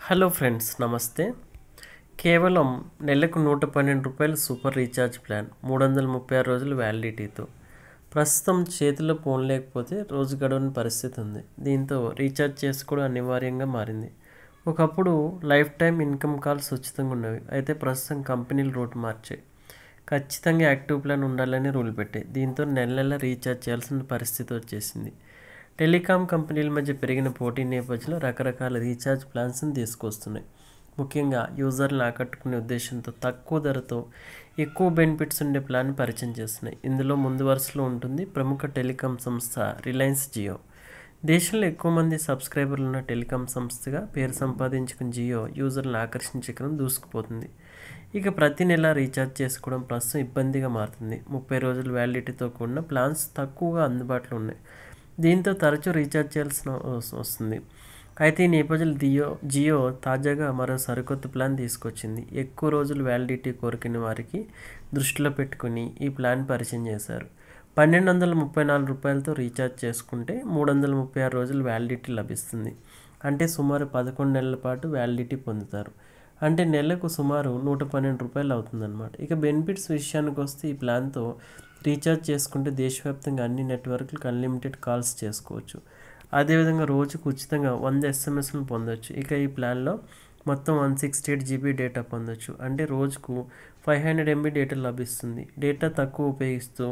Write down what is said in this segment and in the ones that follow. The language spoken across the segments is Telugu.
హలో ఫ్రెండ్స్, నమస్తే. కేవలం నెలకు ₹112 సూపర్ రీఛార్జ్ ప్లాన్, 336 రోజులు వ్యాలిడిటీతో. ప్రస్తుతం చేతిలో ఫోన్ లేకపోతే రోజు గడవని పరిస్థితి ఉంది. దీంతో రీఛార్జ్ చేసుకోవడం అనివార్యంగా మారింది. ఒకప్పుడు లైఫ్ టైం ఇన్కమ్ కాల్స్ ఉచితంగా ఉన్నవి. అయితే ప్రస్తుతం కంపెనీలు రూట్ మార్చాయి. ఖచ్చితంగా యాక్టివ్ ప్లాన్ ఉండాలని రూల్ పెట్టాయి. దీంతో నెల నెల రీఛార్జ్ చేయాల్సిన పరిస్థితి వచ్చేసింది. టెలికాం కంపెనీల మధ్య పెరిగిన పోటీ నేపథ్యంలో రకరకాల రీఛార్జ్ ప్లాన్స్ని తీసుకొస్తున్నాయి. ముఖ్యంగా యూజర్లను ఆకట్టుకునే ఉద్దేశంతో తక్కువ ధరతో ఎక్కువ బెనిఫిట్స్ ఉండే ప్లాన్ పరిచయం చేస్తున్నాయి. ఇందులో ముందు వరుసలో ఉంటుంది ప్రముఖ టెలికాం సంస్థ రిలయన్స్ జియో. దేశంలో ఎక్కువ మంది సబ్స్క్రైబర్లు ఉన్న టెలికాం సంస్థగా పేరు సంపాదించుకున్న జియో యూజర్లను ఆకర్షించడం దూసుకుపోతుంది. ఇక ప్రతి నెల రీఛార్జ్ చేసుకోవడం ప్రస్తుతం ఇబ్బందిగా మారుతుంది. 30 రోజుల వ్యాలిడిటీతో కూడిన ప్లాన్స్ తక్కువగా అందుబాటులో ఉన్నాయి. దీంతో తరచూ రీఛార్జ్ చేయాల్సిన వస్తుంది. అయితే ఈ నేపథ్యంలో జియో తాజాగా మరో సరికొత్త ప్లాన్ తీసుకొచ్చింది. ఎక్కువ రోజులు వ్యాలిడిటీ కోరుకునే వారికి దృష్టిలో పెట్టుకుని ఈ ప్లాన్ పరిచయం చేశారు. ₹1234తో రీఛార్జ్ చేసుకుంటే 336 రోజులు వ్యాలిడిటీ లభిస్తుంది. అంటే సుమారు 11 నెలల పాటు వ్యాలిడిటీ పొందుతారు. అంటే నెలకు సుమారు ₹112 అవుతుందన్నమాట. ఇక బెనిఫిట్స్ విషయానికి వస్తే ఈ ప్లాన్తో రీఛార్జ్ చేసుకుంటే దేశవ్యాప్తంగా అన్ని నెట్వర్క్లకు అన్లిమిటెడ్ కాల్స్ చేసుకోవచ్చు. అదేవిధంగా రోజుకు ఉచితంగా 100 SMSలను పొందవచ్చు. ఇక ఈ ప్లాన్లో మొత్తం 168 GB డేటా పొందవచ్చు. అంటే రోజుకు 500 MB డేటా లభిస్తుంది. డేటా తక్కువ ఉపయోగిస్తూ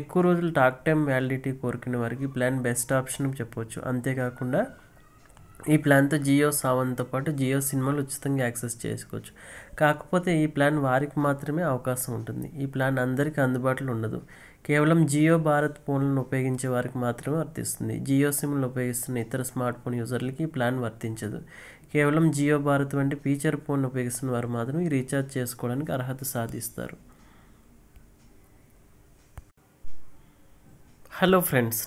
ఎక్కువ రోజులు టాక్ టైం వ్యాలిడిటీ కోరుకునే వారికి ప్లాన్ బెస్ట్ ఆప్షన్ చెప్పవచ్చు. అంతేకాకుండా ఈ ప్లాన్తో జియో సావన్తో పాటు జియో సినిమాలు ఉచితంగా యాక్సెస్ చేసుకోవచ్చు. కాకపోతే ఈ ప్లాన్ వారికి మాత్రమే అవకాశం ఉంటుంది. ఈ ప్లాన్ అందరికీ అందుబాటులో ఉండదు. కేవలం జియో భారత్ ఫోన్లను ఉపయోగించే వారికి మాత్రమే వర్తిస్తుంది. జియో సిమ్లను ఉపయోగిస్తున్న ఇతర స్మార్ట్ ఫోన్ యూజర్లకి ఈ ప్లాన్ వర్తించదు. కేవలం జియో భారత్ వంటి ఫీచర్ ఫోన్ ఉపయోగిస్తున్న వారు మాత్రం ఈ రీఛార్జ్ చేసుకోవడానికి అర్హత సాధిస్తారు. Hello friends.